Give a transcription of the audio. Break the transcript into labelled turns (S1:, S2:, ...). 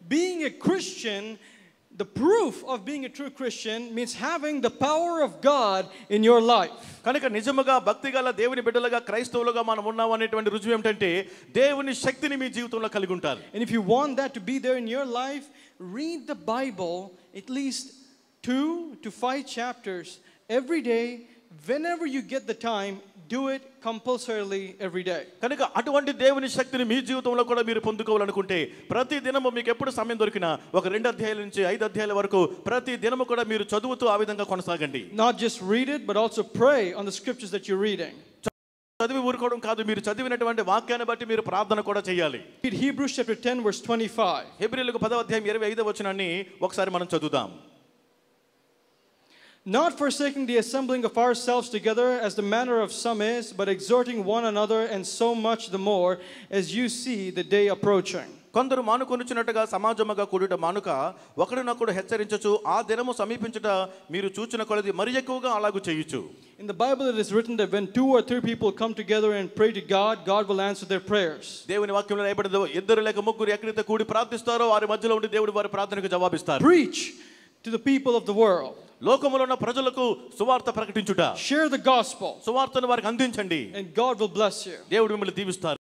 S1: being a Christian, the proof of being a true Christian means having the power of God in your life.
S2: కనుక నిజముగా భక్తిగల దేవుని బిడ్డలుగా క్రైస్తవులుగా మనం ఉన్నాం అనేటువంటి రుజువు ఏమిటంటే దేవుని శక్తిని మీ జీవితంలో కలిగి ఉంటారు.
S1: And if you want that to be there in your life, read the Bible at least 2 to 5 chapters every day. Whenever you get the time, do it compulsorily every day.
S2: కనుక అటువంటి దేవుని శక్తిని మీ జీవితంలో కూడా మీరు పొందుకోవాలనుకుంటే ప్రతి దినము మీకు ఎప్పుడు సమయం దొరికినా ఒక 2 అధ్యాయాల నుంచి 5 అధ్యాయాల వరకు ప్రతి దినము కూడా మీరు చదువుతూ ఆ విధంగా కొనసాగండి.
S1: Not just read it, but also pray on the scriptures that you're reading.
S2: చదివి ఊరుకోవడం కాదు, మీరు చదివినటువంటి వాక్యాన్ని బట్టి మీరు ప్రార్థన కూడా చేయాలి.
S1: Read Hebrews chapter 10 verse 25.
S2: హెబ్రీయులకు 10వ అధ్యాయం 25వ వచనాన్ని ఒకసారి మనం చదువుదాం.
S1: Not forsaking the assembling of ourselves together as the manner of some is, but exhorting one another, and so much the more as you see the day approaching.
S2: కొందరు మానుకొనుచున్నట్టుగా సమాజముగా కూడుట మానుక ఒకరినొకడు హెచ్చరించుచు ఆ దినము సమీపించుట మీరు చూచిన కొలది మరి ఎక్కువగా అలాగు చేయుచు.
S1: In the Bible it is written that when 2 or 3 people come together and pray to God, God will answer their prayers.
S2: దేవుని వాక్యంలో రాయబడింది, ఇద్దరు లేక ముగ్గురు ఎక్కడైతే కూడి ప్రార్థిస్తారో వారి మధ్యలో ఉండి దేవుడు వారి ప్రార్థనకు జవాబిస్తారు.
S1: Preach to the people of the world.
S2: లోకములో ఉన్న ప్రజలకు సువార్త ప్రకటించుట.
S1: Share the gospel.
S2: సువార్తను వారికి అందించండి.
S1: And God will bless you.
S2: దేవుడు మిమ్మల్ని దీవిస్తారు.